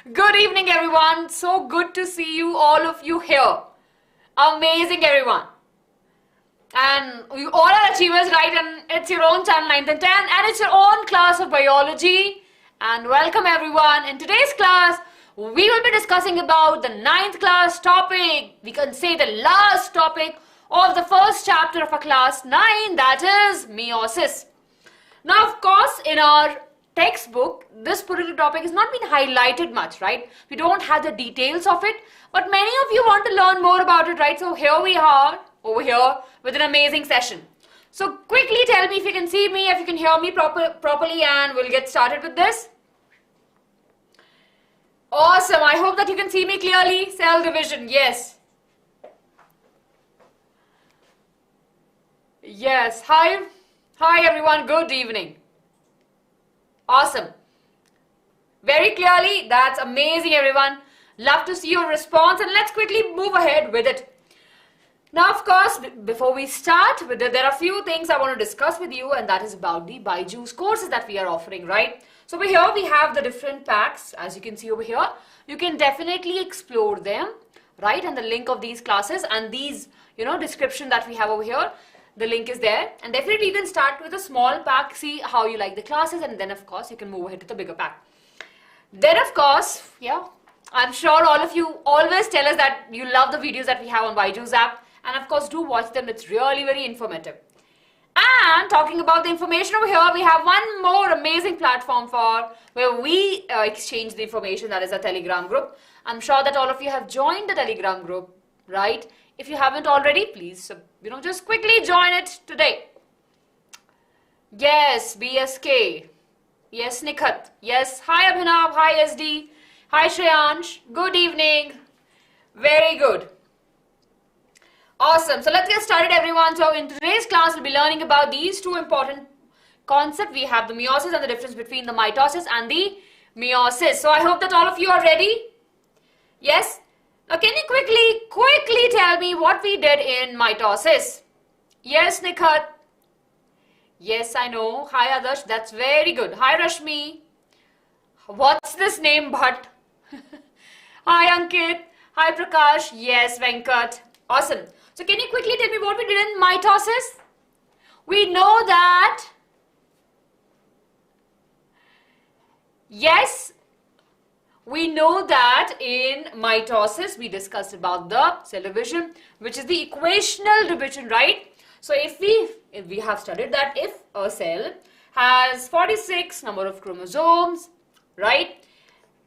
Good evening, everyone. So good to see you, all of you here. Amazing, everyone. And you all are achievers, right? And it's your own channel 9th and 10th, and it's your own class of biology. And welcome, everyone. In today's class, we will be discussing about the 9th class topic. We can say the last topic of the first chapter of our class 9, that is meiosis. Now, of course, in our textbook, this particular topic has not been highlighted much, right? We don't have the details of it, but many of you want to learn more about it, right? So here we are, over here, with an amazing session. So quickly tell me if you can see me, if you can hear me properly, and we'll get started with this. Awesome. I hope that you can see me clearly. Cell division, yes. Yes. Hi everyone. Good evening. Awesome. Very clearly. That's amazing, everyone. Love to see your response, and let's quickly move ahead with it. Now, of course, before we start with it, there are a few things I want to discuss with you, and that is about the BYJU'S courses that we are offering, right? So over here we have the different packs, as you can see over here. You can definitely explore them, right? And the link of these classes and these, description that we have over here, the link is there. And definitely you can start with a small pack, see how you like the classes, and then of course you can move ahead to the bigger pack. Then of course, I'm sure all of you always tell us that you love the videos that we have on BYJU'S app. And of course, do watch them. It's really very informative. And talking about the information over here, we have one more amazing platform where we exchange the information, that is a Telegram group. I'm sure that all of you have joined the Telegram group, right? If you haven't already, please, just quickly join it today. Yes, BSK. Yes, Nikhat. Yes, hi Abhinav. Hi SD. Hi Shreyansh. Good evening. Very good. Awesome. So let's get started, everyone. So in today's class, we'll be learning about these two important concepts. We have the meiosis and the difference between the mitosis and the meiosis. So I hope that all of you are ready. Yes? Now can you quickly tell me what we did in mitosis? Yes, Nikhat. Yes, I know. Hi, Adarsh. That's very good. Hi, Rashmi. What's this name, Bhatt? Hi, Ankit. Hi, Prakash. Yes, Venkat. Awesome. So can you quickly tell me what we did in mitosis? We know that, yes, we know that in mitosis we discussed about the cell division, which is the equational division, right? So if we have studied that if a cell has 46 number of chromosomes, right?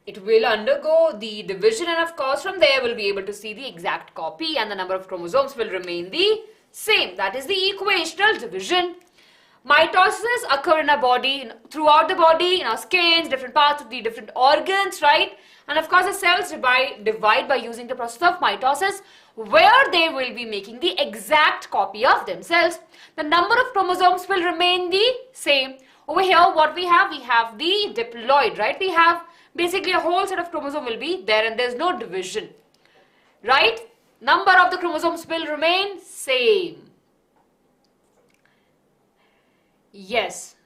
It will undergo the division, and of course from there we'll be able to see the exact copy, and the number of chromosomes will remain the same. That is the equational division. Mitosis occur in our body, throughout the body, in our skins, different parts of the different organs, right? And of course the cells divide by using the process of mitosis, where they will be making the exact copy of themselves. The number of chromosomes will remain the same. Over here what we have the diploid, right? We have basically a whole set of chromosomes will be there, and there's no division, right? Number of the chromosomes will remain same. Yes.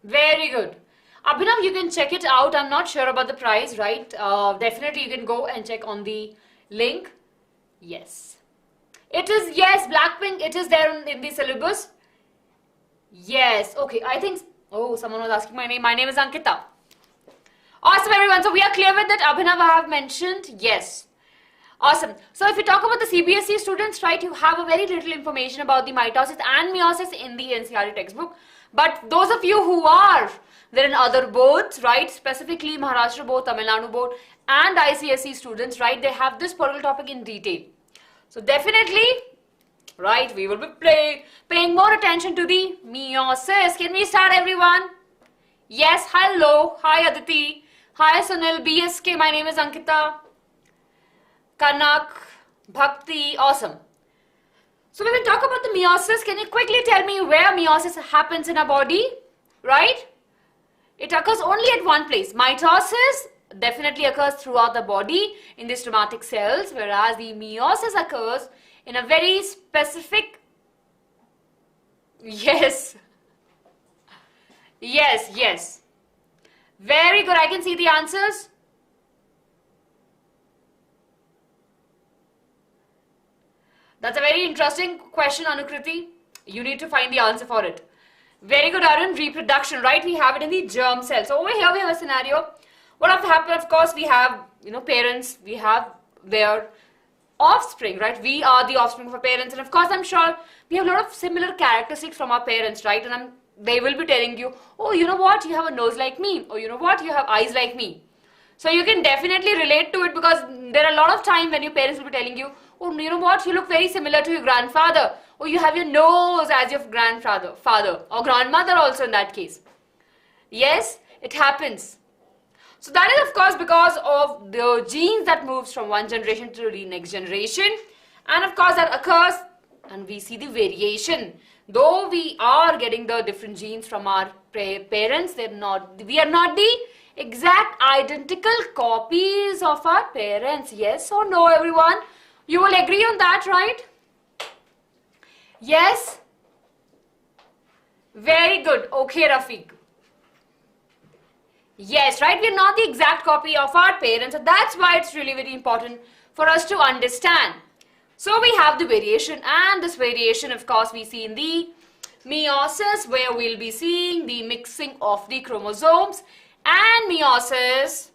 Very good. Abhinav, you can check it out. I'm not sure about the price, right? Definitely you can go and check on the link. Yes. It is, yes, Blackpink, it is there in the syllabus. Yes. Okay, I think, oh, someone was asking my name. My name is Ankita. Awesome, everyone. So we are clear with that. Abhinav, I have mentioned. Yes. Awesome. So if you talk about the CBSE students, right, you have a very little information about the mitosis and meiosis in the NCERT textbook. But those of you who are there in other boards, right, specifically Maharashtra board, Tamil Nadu board, and ICSE students, right, they have this particular topic in detail. So definitely, right, we will be paying more attention to the meiosis. Can we start, everyone? Yes. Hello. Hi, Aditi. Hi Sunil, BSK, my name is Ankita, Kanak, Bhakti, awesome. So when we talk about the meiosis, can you quickly tell me where meiosis happens in our body, right? It occurs only at one place. Mitosis definitely occurs throughout the body in the spermatic cells, whereas the meiosis occurs in a very specific, yes. Very good. I can see the answers. That's a very interesting question, Anukriti. You need to find the answer for it. Very good, Arun. Reproduction, right? We have it in the germ cell. So over here we have a scenario. What have happened? Of course, we have, parents. We have their offspring, right? We are the offspring of our parents. And of course, I'm sure we have a lot of similar characteristics from our parents, right? And they will be telling you, oh, you know what? You have a nose like me. Or you know what? You have eyes like me. So you can definitely relate to it, because there are a lot of times when your parents will be telling you, oh, you know what? You look very similar to your grandfather. Or you have your nose as your father, or grandmother also in that case. Yes, it happens. So that is of course because of the genes that moves from one generation to the next generation. And of course that occurs, and we see the variation. Though we are getting the different genes from our parents, we are not the exact identical copies of our parents. Yes or no, everyone? You will agree on that, right? Yes? Very good. Okay, Rafiq. Yes, right? We are not the exact copy of our parents. So that's why it's really very important for us to understand. So we have the variation, and this variation, of course, we see in the meiosis, where we'll be seeing the mixing of the chromosomes, and meiosis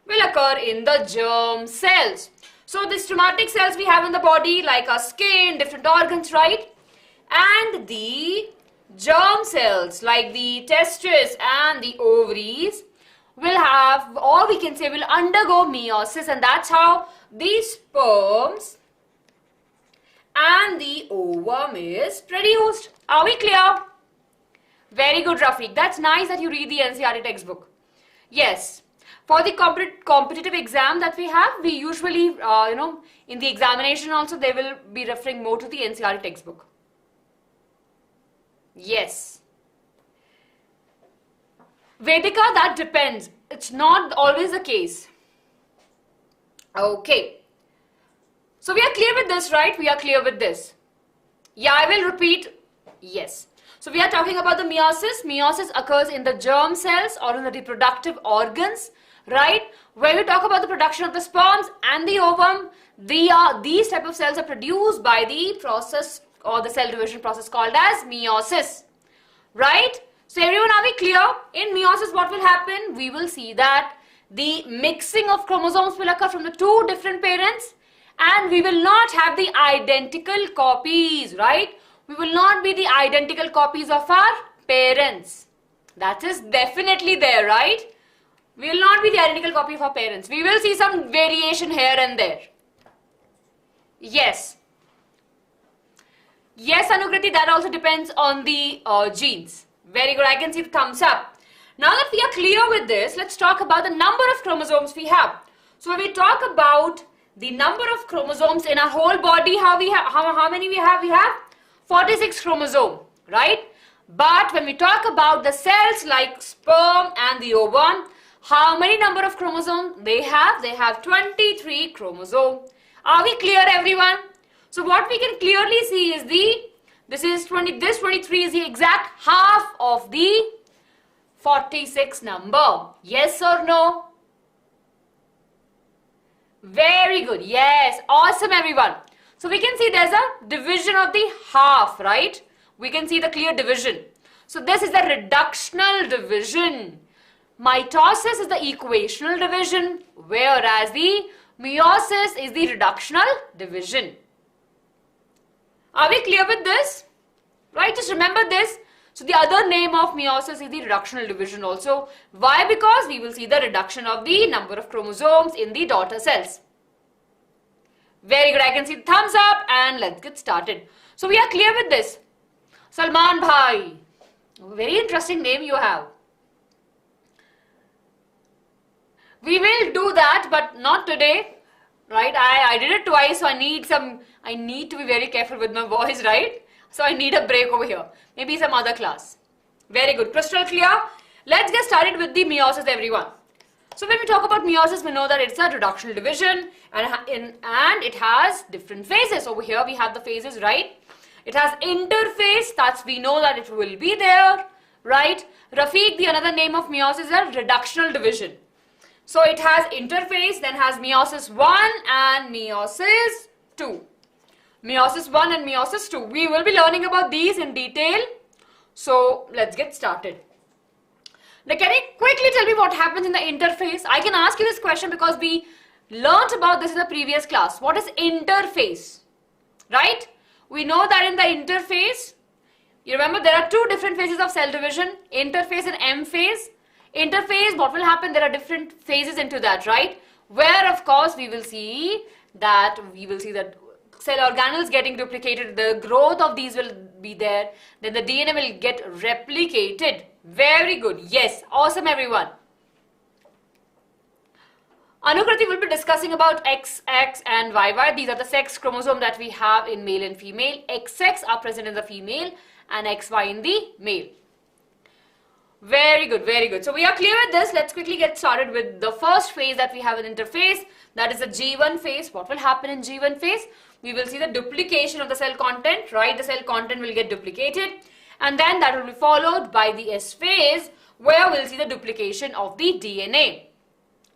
will occur in the germ cells. So the somatic cells we have in the body, like our skin, different organs, right? And the germ cells, like the testes and the ovaries, will have, or we can say will undergo meiosis, and that's how the sperms and the ovum is produced. Are we clear? Very good, Rafiq. That's nice that you read the NCERT textbook. Yes. For the competitive exam that we have, we usually, in the examination also, they will be referring more to the NCERT textbook. Yes. Vedika, that depends. It's not always the case. Okay. So we are clear with this, right? We are clear with this. Yeah, I will repeat. Yes. So we are talking about the meiosis. Meiosis occurs in the germ cells or in the reproductive organs, right? When we talk about the production of the sperms and the ovum, these type of cells are produced by the process or the cell division process called as meiosis, right? So everyone, are we clear? In meiosis, what will happen? We will see that the mixing of chromosomes will occur from the two different parents, and we will not have the identical copies, right? We will not be the identical copies of our parents. That is definitely there, right? We will not be the identical copy of our parents. We will see some variation here and there. Yes. Yes, Anukriti, that also depends on the genes. Very good. I can see the thumbs up. Now that we are clear with this, let's talk about the number of chromosomes we have. So when we talk about the number of chromosomes in our whole body, how many we have? We have 46 chromosomes, right? But when we talk about the cells like sperm and the ovum, how many number of chromosomes they have? They have 23 chromosomes. Are we clear, everyone? So what we can clearly see is this 23 is the exact half of the 46 number. Yes or no? Very good. Yes. Awesome, everyone. So we can see there's a division of the half, right? We can see the clear division. So this is the reductional division. Mitosis is the equational division, whereas the meiosis is the reductional division. Are we clear with this? Right, just remember this. So the other name of meiosis is the reductional division also. Why? Because we will see the reduction of the number of chromosomes in the daughter cells. Very good, I can see the thumbs up, and let's get started. So we are clear with this. Salman Bhai, very interesting name you have. We will do that, but not today, right? I did it twice, so I need to be very careful with my voice, right? So I need a break over here. Maybe some other class. Very good. Crystal clear? Let's get started with the meiosis, everyone. So when we talk about meiosis, we know that it's a reductional division, and it has different phases. Over here we have the phases, right? It has interphase. We know that it will be there, right? Rafiq, the another name of meiosis is a reductional division. So it has interphase, then has Meiosis I and Meiosis II. Meiosis I and Meiosis II. We will be learning about these in detail. So let's get started. Now can you quickly tell me what happens in the interphase? I can ask you this question because we learnt about this in the previous class. What is interphase? Right? We know that in the interphase, you remember there are two different phases of cell division, interphase and M phase. Interphase, what will happen? There are different phases into that, right? Where of course we will see that cell organelles getting duplicated, the growth of these will be there, then the DNA will get replicated. Very good. Yes, awesome everyone. Anukriti will be discussing about XX and YY. These are the sex chromosomes that we have in male and female. XX are present in the female and XY in the male. Very good, very good. So we are clear with this. Let's quickly get started with the first phase that we have in interphase. That is the G1 phase. What will happen in G1 phase? We will see the duplication of the cell content, right? The cell content will get duplicated. And then that will be followed by the S phase, where we'll see the duplication of the DNA.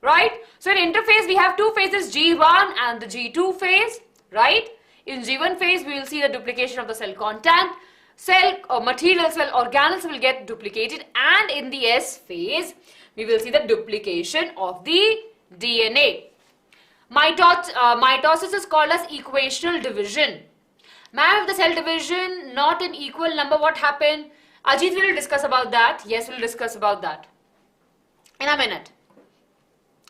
Right? So in interphase, we have two phases, G1 and the G2 phase, right? In G1 phase, we will see the duplication of the cell content. Cell or material cell organelles will get duplicated, and in the S phase we will see the duplication of the DNA. Mitosis is called as equational division. Ma'am, if the cell division not in equal number, what happened? Ajit will discuss about that. Yes, we'll discuss about that in a minute.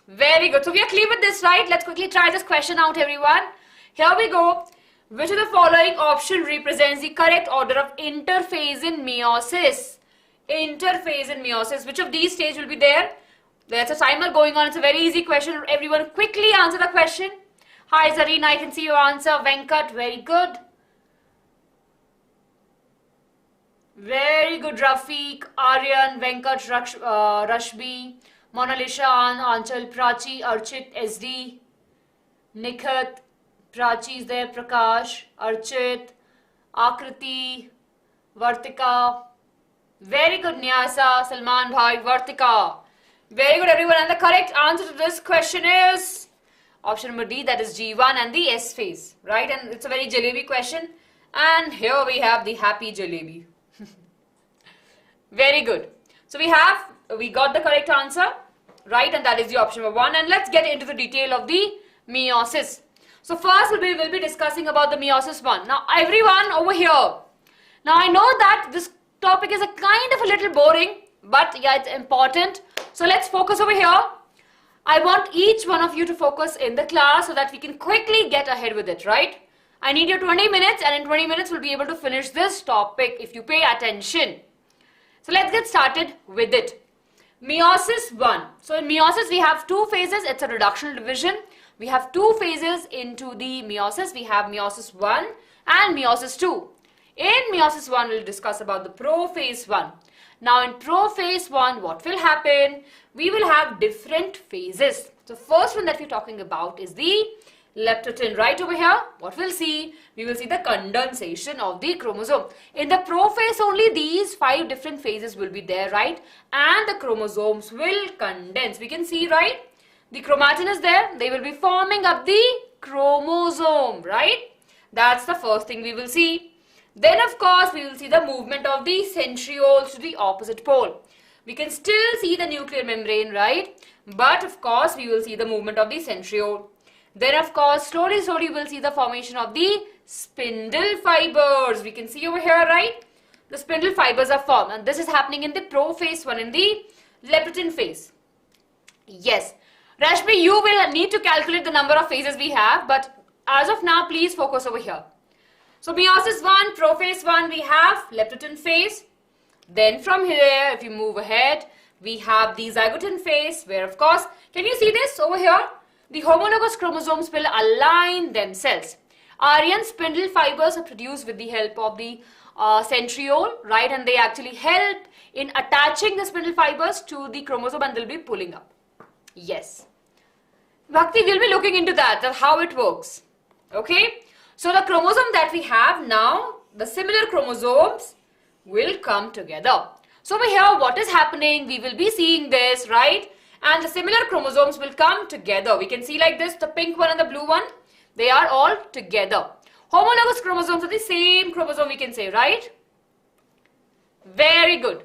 Very good. So we are clear with this, right? Let's quickly try this question out, everyone. Here we go. Which of the following option represents the correct order of interphase in meiosis? Interphase in meiosis. Which of these stages will be there? There's a timer going on. It's a very easy question. Everyone quickly answer the question. Hi Zareen, I can see your answer. Venkat, very good. Very good. Rafiq, Aryan, Venkat, Rashbi, Mona Lisa, Anchal, Prachi, Archit, SD, Nikhat, Prachi is there, Prakash, Archit, Akriti, Vartika. Very good, Nyasa, Salman Bhai, Vartika. Very good, everyone. And the correct answer to this question is option number D, that is G1 and the S phase, right? And it's a very jalebi question. And here we have the happy jalebi. Very good. So we got the correct answer, right? And that is the option number 1. And let's get into the detail of the meiosis. So first we will be discussing about the Meiosis I. Now everyone over here. Now I know that this topic is a kind of a little boring, but yeah, it's important. So let's focus over here. I want each one of you to focus in the class so that we can quickly get ahead with it, right? I need your 20 minutes, and in 20 minutes we'll be able to finish this topic if you pay attention. So let's get started with it. Meiosis I. So in meiosis we have two phases. It's a reductional division. We have two phases into the meiosis. We have Meiosis I and Meiosis II. In Meiosis I, we'll discuss about the Prophase I. Now in Prophase I, what will happen? We will have different phases. So first one that we're talking about is the leptotin. Right over here, what we'll see? We will see the condensation of the chromosome. In the prophase only, these 5 different phases will be there, right? And the chromosomes will condense. We can see, right? The chromatin is there. They will be forming up the chromosome, right? That's the first thing we will see. Then, of course, we will see the movement of the centrioles to the opposite pole. We can still see the nuclear membrane, right? But, of course, we will see the movement of the centriole. Then, of course, slowly we'll see the formation of the spindle fibers. We can see over here, right? The spindle fibers are formed. And this is happening in the prophase one, in the leptotin phase. Yes. Rashmi, you will need to calculate the number of phases we have. But as of now, please focus over here. So, Meiosis I, Prophase I, we have leptotin phase. Then from here, if you move ahead, we have the zygotin phase, where of course, can you see this over here? The homologous chromosomes will align themselves. Aryan spindle fibers are produced with the help of the centriole, right? And they actually help in attaching the spindle fibers to the chromosome, and they'll be pulling up. Yes. Bhakti will be looking into that how it works. Okay. So the chromosome that we have now, the similar chromosomes will come together. So over here, what is happening? We will be seeing this, right? And the similar chromosomes will come together. We can see like this, the pink one and the blue one, they are all together. Homologous chromosomes are the same chromosome, we can say, right? Very good.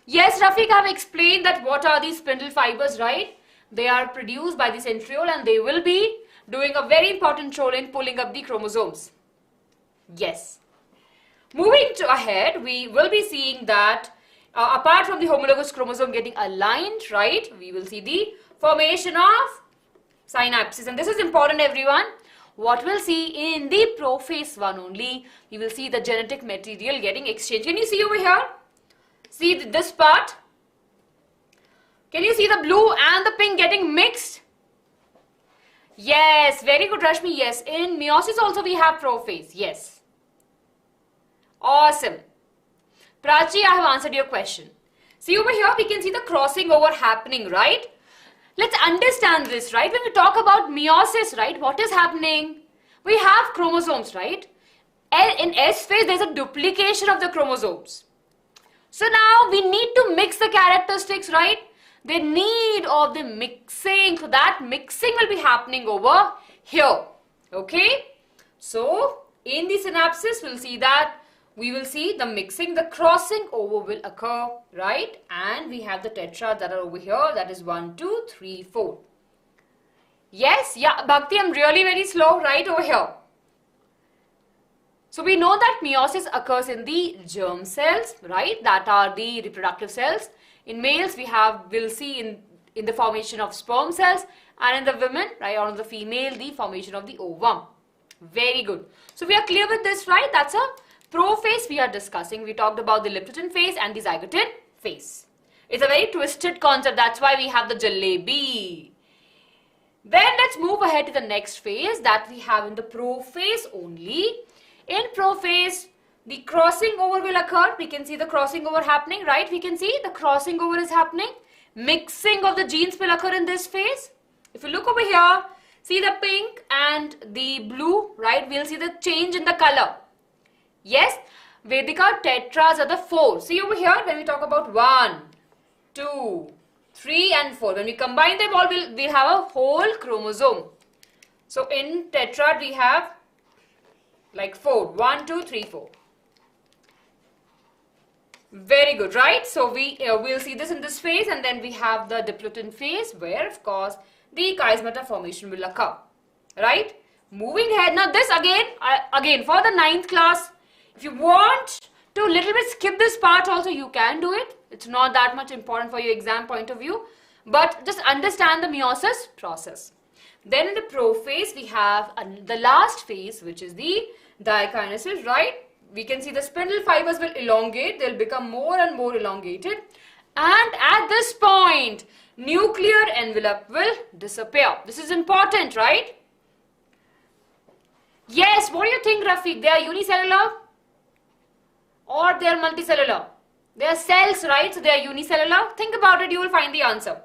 Yes, Rafiq, I have explained that what are these spindle fibers, right? They are produced by the centriole and they will be doing a very important role in pulling up the chromosomes. Yes. Moving ahead, we will be seeing that apart from the homologous chromosome getting aligned, right, we will see the formation of synapses. And this is important, everyone. What we'll see in the prophase one only, we will see the genetic material getting exchanged. Can you see over here? See this part? Can you see the blue and the pink getting mixed? Yes, very good, Rashmi. Yes, in meiosis also we have prophase. Yes. Awesome. Prachi, I have answered your question. See over here, we can see the crossing over happening, right? Let's understand this, right? When we talk about meiosis, right, what is happening? We have chromosomes, right? In S phase, there's a duplication of the chromosomes. So now we need to mix the characteristics, right? The need of the mixing. So that mixing will be happening over here. Okay? So in the synapses, we'll see that we will see the mixing, the crossing over will occur, right? And we have the tetrads that are over here. That is 1, 2, 3, 4. Yes, yeah, Bhakti, I'm really very slow right over here. So we know that meiosis occurs in the germ cells, right? That are the reproductive cells. In males, we'll see in the formation of sperm cells, and in the women, right, or in the female, the formation of the ovum. Very good. So we are clear with this, right? That's a prophase we are discussing. We talked about the Lipton phase and the zygote phase. It's a very twisted concept. That's why we have the jalebi. Then let's move ahead to the next phase that we have in the prophase only. In prophase, the crossing over will occur. We can see the crossing over happening, right? We can see the crossing over is happening. Mixing of the genes will occur in this phase. If you look over here, see the pink and the blue, right? We'll see the change in the color. Yes, Vedika tetras are the 4. See over here when we talk about 1, 2, 3 and 4. When we combine them all, we'll have a whole chromosome. So in tetrad we have like 4. 1, 2, 3, 4. Very good, right? So we'll see this in this phase, and then we have the diplotin phase where of course the chiasmata formation will occur. Right? Moving ahead. Now this again for the 9th class, if you want to little bit skip this part also, you can do it. It's not that much important for your exam point of view. But just understand the meiosis process. Then in the prophase, we have the last phase, which is the dikinesis, right? We can see the spindle fibers will elongate. They'll become more and more elongated. And at this point, nuclear envelope will disappear. This is important, right? Yes, what do you think, Rafiq? They are unicellular or they are multicellular? They are cells, right? So they are unicellular. Think about it, you will find the answer.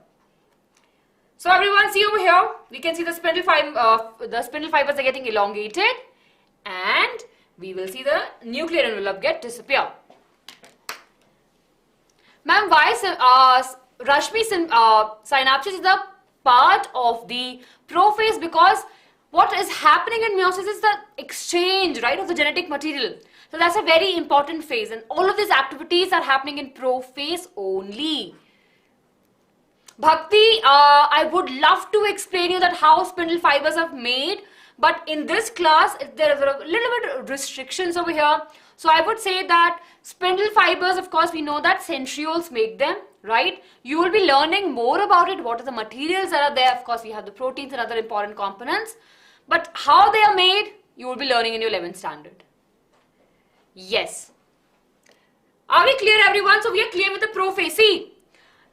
So everyone, see over here, we can see the spindle fibers are getting elongated, and we will see the nuclear envelope get disappear. Ma'am, why Rashmi synapses is the part of the prophase? Because what is happening in meiosis is the exchange, right, of the genetic material. So that's a very important phase, and all of these activities are happening in prophase only. Bhakti, I would love to explain you that how spindle fibers are made, but in this class there are a little bit of restrictions over here. So I would say that spindle fibers, of course, we know that centrioles make them, right? You will be learning more about it. What are the materials that are there? Of course, we have the proteins and other important components. But how they are made, you will be learning in your 11th standard. Yes. Are we clear, everyone? So we are clear with the prophase. See,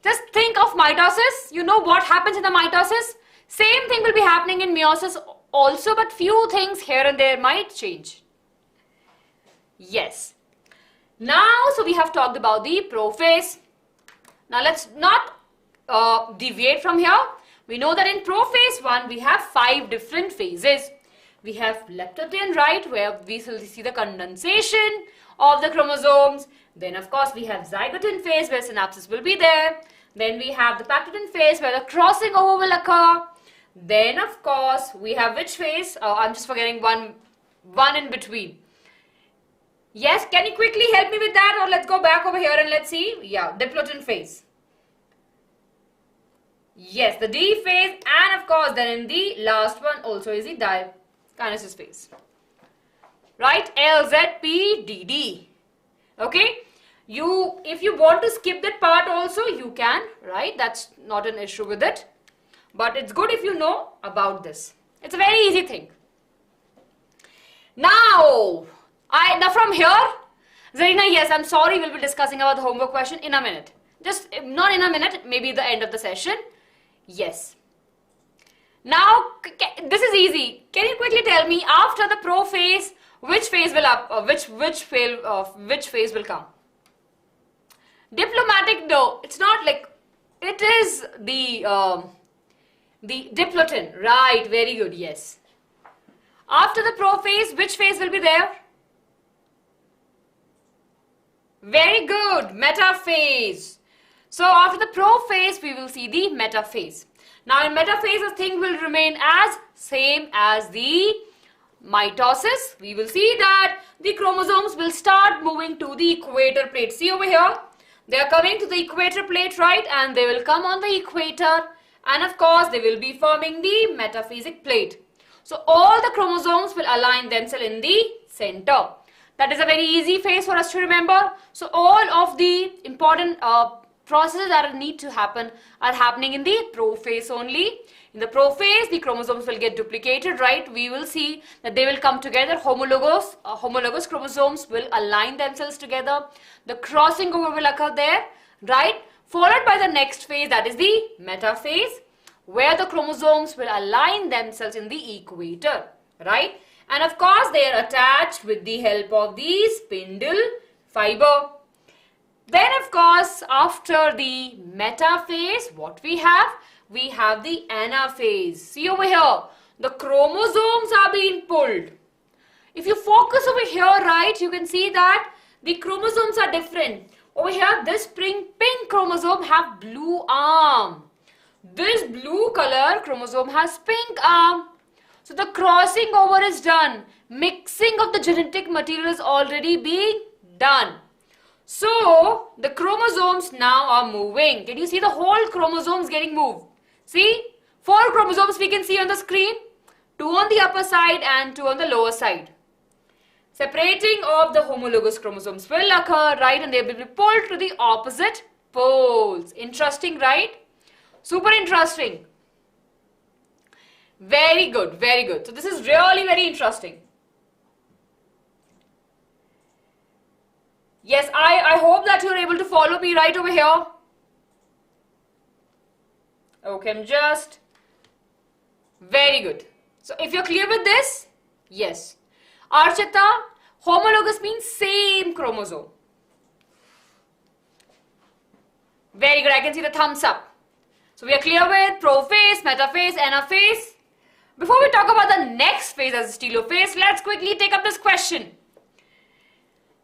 just think of mitosis. You know what happens in the mitosis? Same thing will be happening in meiosis also, but few things here and there might change. Yes. Now, so we have talked about the prophase. Now let's not deviate from here. We know that in prophase 1, we have 5 different phases. We have leptotin, right, where we will see the condensation of the chromosomes. Then, of course, we have zygote phase, where synapses will be there. Then we have the pactotin phase, where the crossing over will occur. Then, of course, we have which phase? I'm just forgetting one one in between. Yes, can you quickly help me with that, or let's go back over here and let's see. Yeah, diplotin phase. Yes, the D phase, and of course then in the last one also is the dikinesis phase. Right, LZPDD. Okay, if you want to skip that part also you can, right? That's not an issue with it, but it's good if you know about this. It's a very easy thing. Now from here, Zarina, yes, I'm sorry, we'll be discussing about the homework question in a minute. Just not in a minute, maybe the end of the session. Yes. Now this is easy. Can you quickly tell me after the prophase, which phase will which phase will come? Diplomatic, no, it's not like, it is the diplotin, right? Very good. Yes. After the prophase, which phase will be there? Very good, metaphase. So after the prophase, we will see the metaphase. Now in metaphase, the thing will remain as same as the mitosis. We will see that the chromosomes will start moving to the equator plate. See over here, they are coming to the equator plate, right? And they will come on the equator, and of course they will be forming the metaphasic plate. So all the chromosomes will align themselves in the center. That is a very easy phase for us to remember. So all of the important processes that need to happen are happening in the prophase only. In the prophase, the chromosomes will get duplicated, right? We will see that they will come together. Homologous chromosomes will align themselves together. The crossing over will occur there, right? Followed by the next phase, that is the metaphase, where the chromosomes will align themselves in the equator, right? And of course, they are attached with the help of the spindle fiber. Then of course, after the metaphase, what we have? We have the anaphase. See over here, the chromosomes are being pulled. If you focus over here, right, you can see that the chromosomes are different. Over here, this pink chromosome have blue arm. This blue color chromosome has pink arm. So the crossing over is done. Mixing of the genetic material is already being done. So the chromosomes now are moving. Can you see the whole chromosomes getting moved? See, 4 chromosomes we can see on the screen. 2 on the upper side and 2 on the lower side. Separating of the homologous chromosomes will occur, right? And they will be pulled to the opposite poles. Interesting, right? Super interesting. Very good, very good. So this is really very interesting. Yes, I hope that you're able to follow me right over here. Okay, I'm just... Very good. So if you're clear with this, yes. Archita, homologous means same chromosome. Very good, I can see the thumbs up. So we are clear with prophase, metaphase, anaphase. Before we talk about the next phase as telophase, let's quickly take up this question.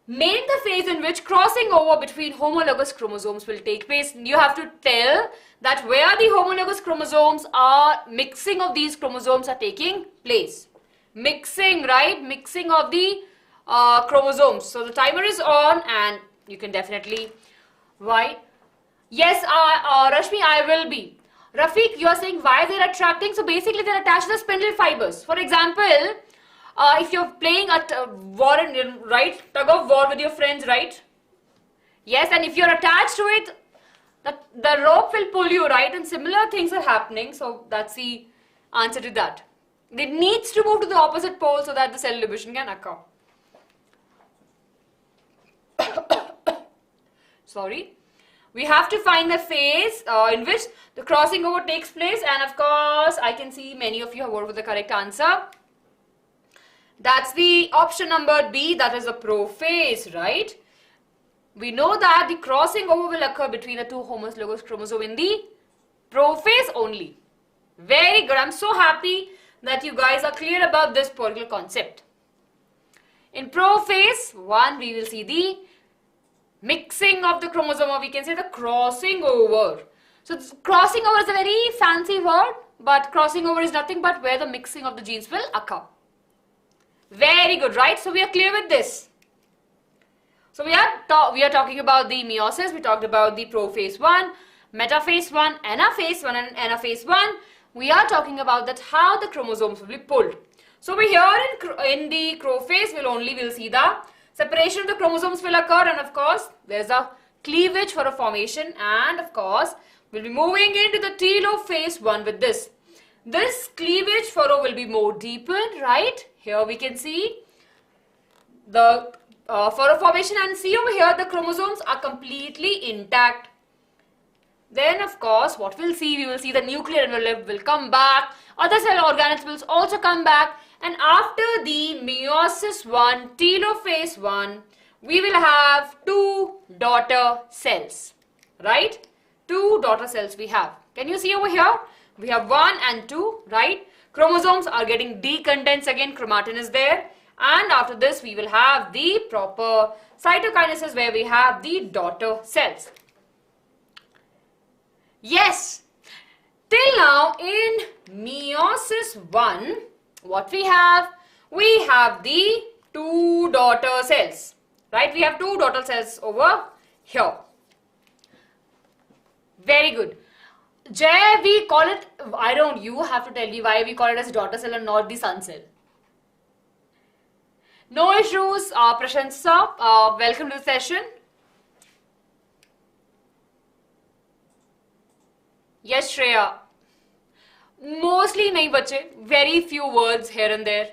Name the phase in which crossing over between homologous chromosomes will take place. You have to tell that where the homologous chromosomes are, mixing of these chromosomes are taking place. Mixing, right? Mixing of the chromosomes. So the timer is on and you can definitely write. Yes, Rashmi, I will be. Rafiq, you are saying why they are attracting. So basically they are attached to the spindle fibers. For example, if you're playing at war, right, tug of war with your friends, right? Yes, and if you're attached to it, the rope will pull you, right? And similar things are happening. So that's the answer to that. It needs to move to the opposite pole so that the cell division can occur. Sorry. We have to find the phase in which the crossing over takes place, and of course I can see many of you have voted for the correct answer. That's the option number B, that is the prophase, right? We know that the crossing over will occur between the 2 homologous chromosomes in the prophase only. Very good. I'm so happy that you guys are clear about this particular concept. In prophase 1, we will see the mixing of the chromosome, or we can say the crossing over. So crossing over is a very fancy word, but crossing over is nothing but where the mixing of the genes will occur. Very good, right? So we are clear with this. So we are talking about the meiosis. We talked about the prophase 1, metaphase 1, anaphase 1 and anaphase 1. We are talking about that how the chromosomes will be pulled. So we here in the prophase we'll see the separation of the chromosomes will occur, and of course there's a cleavage for a formation, and of course we'll be moving into the telophase 1 with this. This cleavage furrow will be more deepened, right? Here we can see the furrow formation, and see over here the chromosomes are completely intact. Then of course what we will see the nuclear envelope will come back, other cell organisms will also come back, and after the meiosis 1, telophase 1, we will have 2 daughter cells, right? 2 daughter cells we have. Can you see over here? We have 1 and 2, right? Chromosomes are getting decondensed again, chromatin is there, and after this we will have the proper cytokinesis where we have the daughter cells. Yes, till now in meiosis 1, what we have? We have the 2 daughter cells, right? We have 2 daughter cells over here. Very good. Jay, we call it, you have to tell me why we call it as daughter cell and not the son cell. No issues, Prashant sir, welcome to the session. Yes, Shreya. Mostly nahi bache, very few words here and there.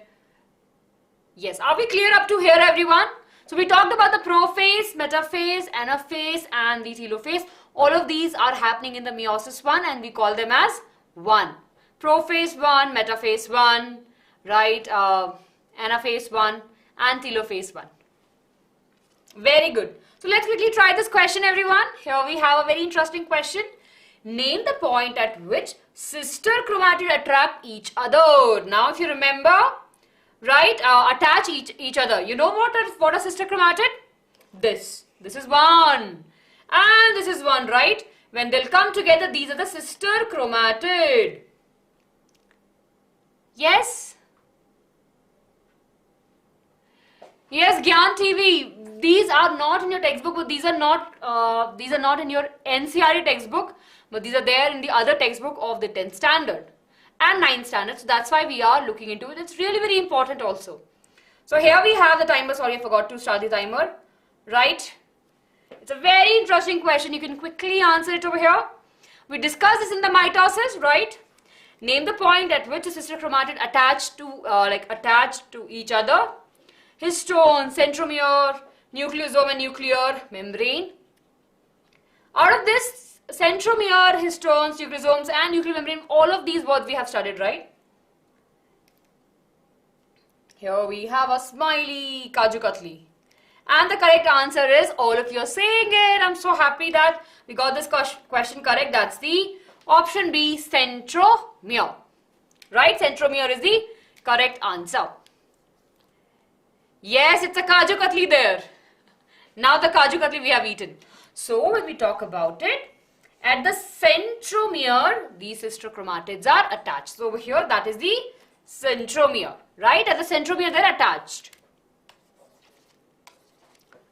Yes, are we clear up to here everyone? So we talked about the prophase, metaphase, anaphase and the telophase. All of these are happening in the meiosis 1 and we call them as 1. Prophase 1, metaphase 1, right, anaphase 1 and telophase 1. Very good. So let's quickly try this question everyone. Here we have a very interesting question. Name the point at which sister chromatid attract each other. Now if you remember, right, attach each other. You know what a sister chromatid? This is 1 and this is 1, right? When they'll come together, these are the sister chromatid. Yes? Yes, Gyan TV. These are not in your textbook, but these are not in your NCERT textbook, but these are there in the other textbook of the 10th standard and 9th standard. So that's why we are looking into it. It's really very important also. So here we have the timer. Sorry, I forgot to start the timer. Right? It's a very interesting question. You can quickly answer it over here. We discussed this in the mitosis, right? Name the point at which a sister chromatid attached to each other. Histone, centromere, nucleosome and nuclear membrane. Out of this, centromere, histones, nucleosomes and nuclear membrane, all of these words we have studied, right? Here we have a smiley Kaju Katli. And the correct answer is, all of you are saying it. I'm so happy that we got this question correct. That's the option B, centromere. Right? Centromere is the correct answer. Yes, it's a Kaju Katli there. Now the Kaju Katli we have eaten. So when we talk about it, at the centromere, these sister chromatids are attached. So over here, that is the centromere. Right? At the centromere, they're attached.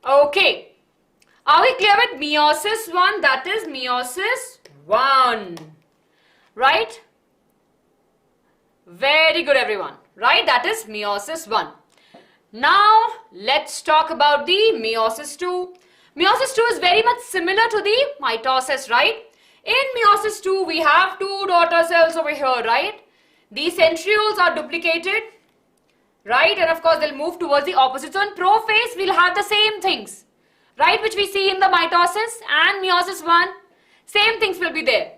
Okay. Are we clear with meiosis 1? That is meiosis 1. Right? Very good everyone. Right? That is meiosis 1. Now, let's talk about the meiosis 2. Meiosis 2 is very much similar to the mitosis, right? In meiosis 2, we have 2 daughter cells over here, right? These centrioles are duplicated, right? And of course, they'll move towards the opposite. So in prophase, we'll have the same things, right? Which we see in the mitosis and meiosis 1. Same things will be there.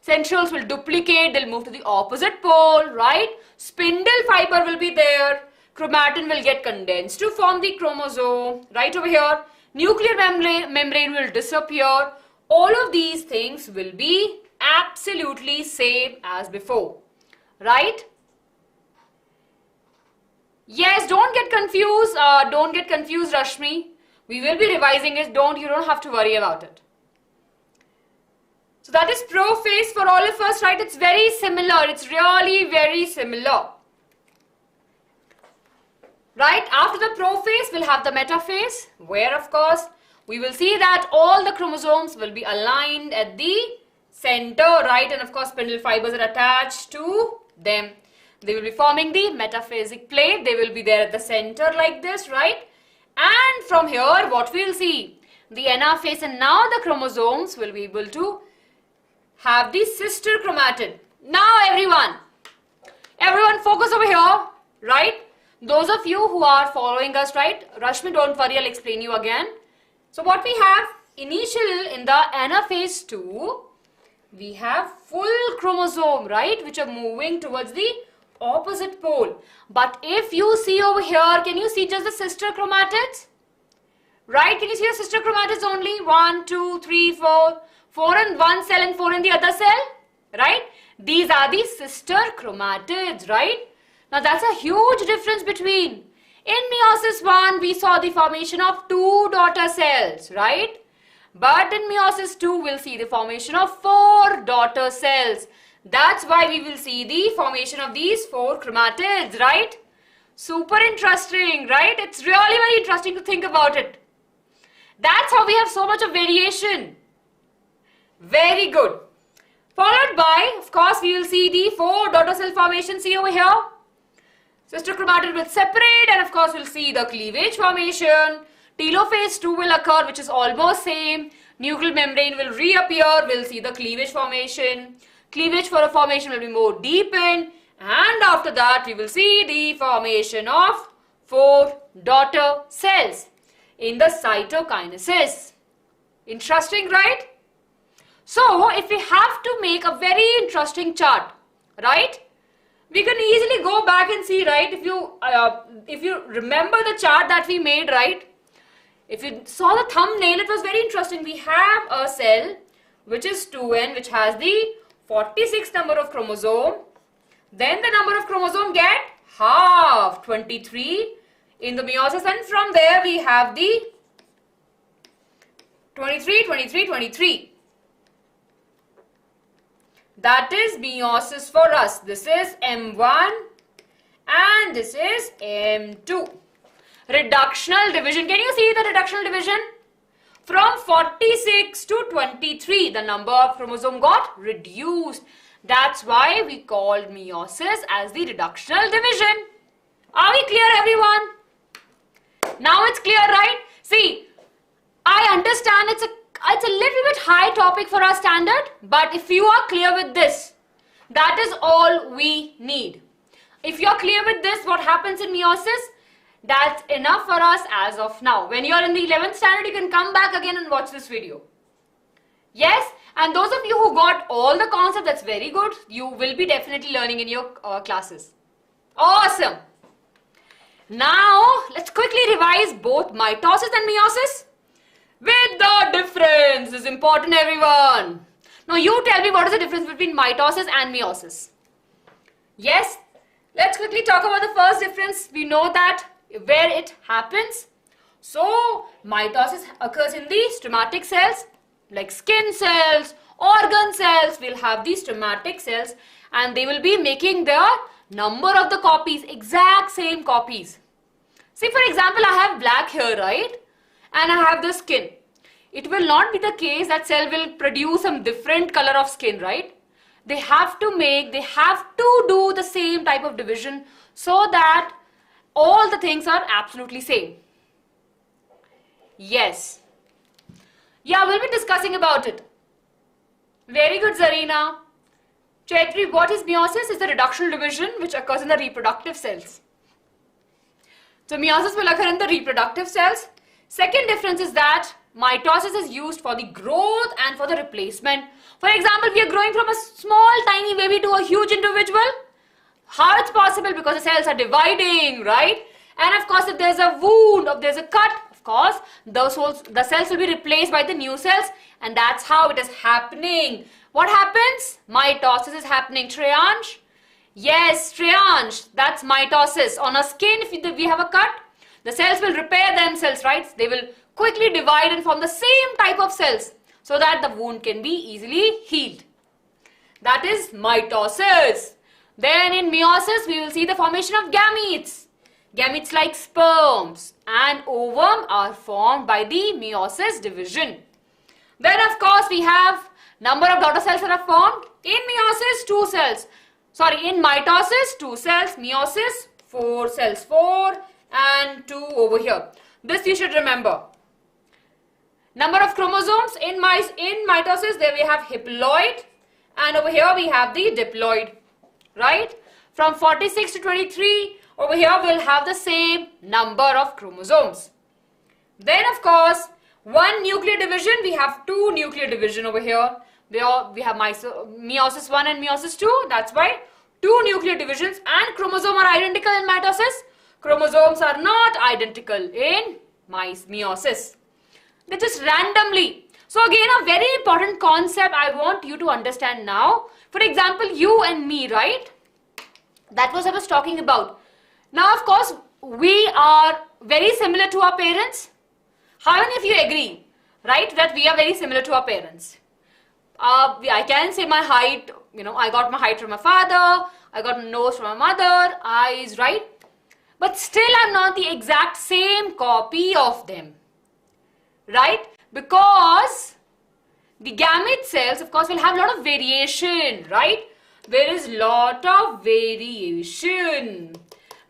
Centrioles will duplicate, they'll move to the opposite pole, right? Spindle fiber will be there. Chromatin will get condensed to form the chromosome, right over here. Nuclear membrane will disappear. All of these things will be absolutely same as before, right? Yes, don't get confused. Don't get confused, Rashmi. We will be revising it. You don't have to worry about it. So that is prophase for all of us, right? It's very similar. It's really very similar. Right? After the prophase, we'll have the metaphase, where of course we will see that all the chromosomes will be aligned at the center, right? And of course spindle fibers are attached to them. They will be forming the metaphasic plate. They will be there at the center like this, right? And from here, what we'll see? The Anaphase, and now the chromosomes will be able to have the sister chromatid. Now everyone focus over here, right? Those of you who are following us, right? Rashmi, don't worry, I'll explain you again. So what we have initial in the Anaphase 2, we have full chromosome, right? Which are moving towards the opposite pole. But if you see over here, can you see just the sister chromatids? Right? Can you see the sister chromatids only? 1, 2, 3, 4. 4 in one cell and 4 in the other cell. Right? These are the sister chromatids, right? Now that's a huge difference between. In Meiosis I, we saw the formation of 2 daughter cells, right? But in Meiosis II, we'll see the formation of 4 daughter cells. That's why we will see the formation of these 4 chromatids, right? Super interesting, right? It's really very interesting to think about it. That's how we have so much of variation. Very good. Followed by, of course, we will see the 4 daughter cell formation. See over here. Sister chromatid will separate, and of course, we'll see the cleavage formation. Telophase 2 will occur, which is almost same. Nuclear membrane will reappear. We'll see the cleavage formation. Cleavage for a formation will be more deepened. And after that, we will see the formation of 4 daughter cells in the cytokinesis. Interesting, right? So, if we have to make a very interesting chart, right? We can easily go back and see, right? If you remember the chart that we made, right? If you saw the thumbnail, it was very interesting. We have a cell which is 2n, which has the 46th number of chromosome. Then the number of chromosome get half, 23 in the meiosis, and from there we have the 23, 23, 23. That is meiosis for us. This is M1 and this is M2. Reductional division. Can you see the reductional division? From 46 to 23, the number of chromosome got reduced. That's why we called meiosis as the reductional division. Are we clear, everyone? Now it's clear, right? See, I understand it's a little bit high topic for our standard, but if you are clear with this, that is all we need. If you're clear with this, what happens in meiosis, that's enough for us as of now. When you're in the 11th standard, you can come back again and watch this video. Yes, and those of you who got all the concepts, that's very good. You will be definitely learning in your classes. Awesome. Now, let's quickly revise both mitosis and meiosis. With the difference, this is important, everyone. Now, you tell me what is the difference between mitosis and meiosis. Yes, let's quickly talk about the first difference. We know that where it happens. So, mitosis occurs in the stromatic cells, like skin cells, organ cells. We'll have these stromatic cells and they will be making the number of the copies, exact same copies. See, for example, I have black hair, right? And I have the skin. It will not be the case that cell will produce some different color of skin, right? They have to do the same type of division so that all the things are absolutely same. Yes. Yeah, we'll be discussing about it. Very good, Zarina. Chaitri, what is meiosis? It's the reductional division which occurs in the reproductive cells. So meiosis will occur in the reproductive cells. Second difference is that mitosis is used for the growth and for the replacement. For example, we are growing from a small tiny baby to a huge individual. How it's possible? Because the cells are dividing, right? And of course, if there's a wound, if there's a cut, of course, the cells will be replaced by the new cells, and that's how it is happening. What happens? Mitosis is happening. Shreyansh? Yes, Shreyansh, that's mitosis. On a skin, if we have a cut, the cells will repair themselves, right? They will quickly divide and form the same type of cells so that the wound can be easily healed. That is mitosis. Then in meiosis, we will see the formation of gametes. Gametes like sperms and ovum are formed by the meiosis division. Then of course we have number of daughter cells that are formed. In meiosis, 2 cells. Sorry, in mitosis, 2 cells. Meiosis, 4 cells. 4 and 2 over here. This you should remember. Number of chromosomes in mitosis, there we have haploid, and over here we have the diploid, right? From 46 to 23, over here we'll have the same number of chromosomes. Then of course, one nuclear division, we have 2 nuclear division over here. We have Meiosis I and Meiosis II. That's why 2 nuclear divisions, and chromosomes are identical in mitosis. Chromosomes are not identical in meiosis. They just randomly. So again, a very important concept I want you to understand now. For example, you and me, right? That was I was talking about. Now, of course, we are very similar to our parents. How many of you agree, right, that we are very similar to our parents? I can say my height, I got my height from my father, I got my nose from my mother, eyes, right? But still I'm not the exact same copy of them, right? Because the gamete cells, of course, will have a lot of variation, right? There is lot of variation.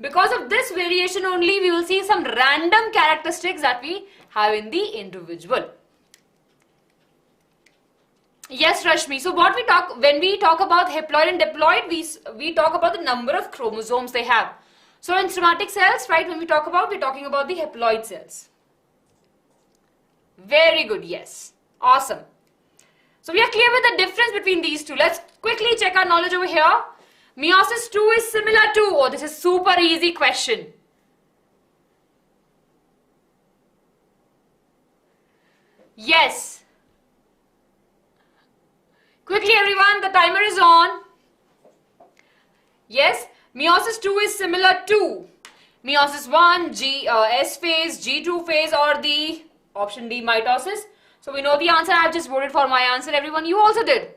Because of this variation only, we will see some random characteristics that we have in the individual. Yes, Rashmi. So what when we talk about haploid and diploid, we talk about the number of chromosomes they have. So in somatic cells, right, when we're talking about the haploid cells. Very good, yes. Awesome. So we are clear with the difference between these two. Let's quickly check our knowledge over here. Meiosis II is similar to, oh, this is super easy question. Yes. Quickly everyone, the timer is on. Yes, Meiosis II is similar to Meiosis I, S phase, G2 phase, or the option D, mitosis. So we know the answer. I have just voted for my answer. Everyone, you also did.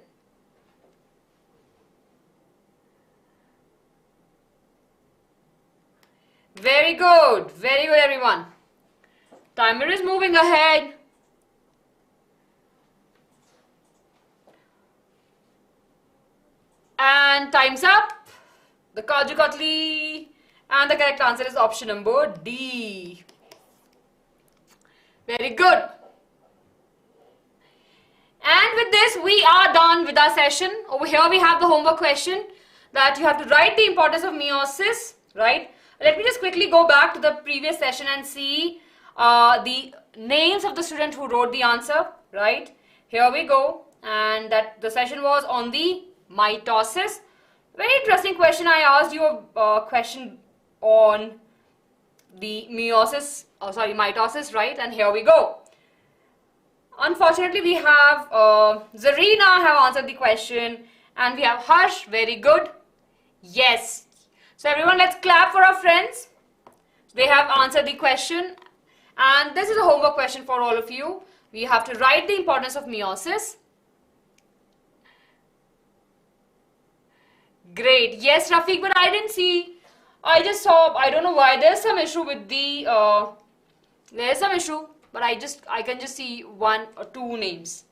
Very good everyone. Timer is moving ahead. And time's up. The Kaju Katli. And the correct answer is option number D. Very good. And with this, we are done with our session. Over here, we have the homework question that you have to write the importance of meiosis, right? Let me just quickly go back to the previous session and see the names of the student who wrote the answer, right? Here we go. And that the session was on the mitosis. Very interesting question. I asked you a question on the mitosis, right? And here we go. Unfortunately, we have Zarina have answered the question, and we have Harsh. Very good. Yes. So everyone, let's clap for our friends. They have answered the question, and this is a homework question for all of you. We have to write the importance of meiosis. Great. Yes, Rafiq, but I didn't see. I just saw. I don't know why. There's some issue with the. There's some issue, but I can just see 1 or 2 names.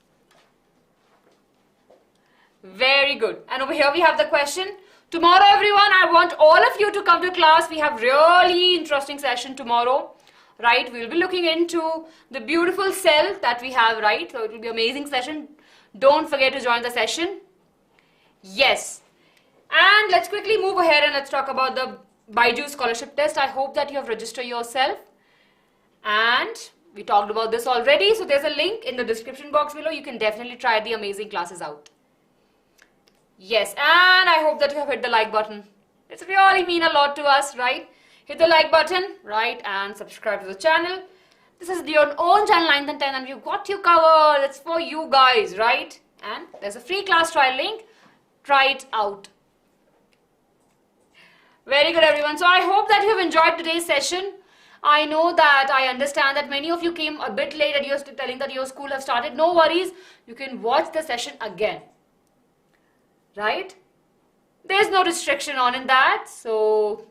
Very good. And over here we have the question. Tomorrow, everyone, I want all of you to come to class. We have really interesting session tomorrow, right? We'll be looking into the beautiful cell that we have, right? So it will be an amazing session. Don't forget to join the session. Yes. And let's quickly move ahead and let's talk about the BYJU'S scholarship test. I hope that you have registered yourself. And we talked about this already. So there's a link in the description box below. You can definitely try the amazing classes out. Yes, and I hope that you have hit the like button. It's really mean a lot to us, right? Hit the like button, right? And subscribe to the channel. This is your own channel 9th and 10th, and we've got you covered. It's for you guys, right? And there's a free class trial link. Try it out. Very good, everyone. So I hope that you have enjoyed today's session. I know that I understand that many of you came a bit late and you're telling that your school has started. No worries. You can watch the session again. Right? There's no restriction on in that. So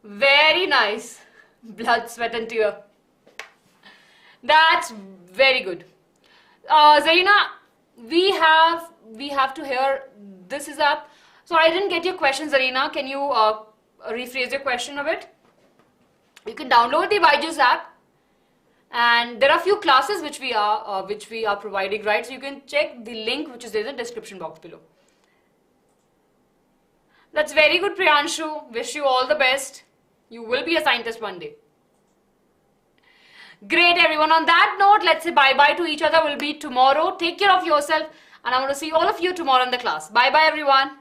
Very nice. Blood, sweat and tear. That's very good. Zarina, we have to hear this is up. So I didn't get your question, Zarina. Can you rephrase your question a bit? You can download the Byjus app, and there are a few classes which we are providing, right? So you can check the link which is there in the description box below. That's very good, Priyanshu. Wish you all the best. You will be a scientist one day. Great, everyone. On that note, let's say bye-bye to each other. We'll meet tomorrow. Take care of yourself, and I want to see all of you tomorrow in the class. Bye-bye, everyone.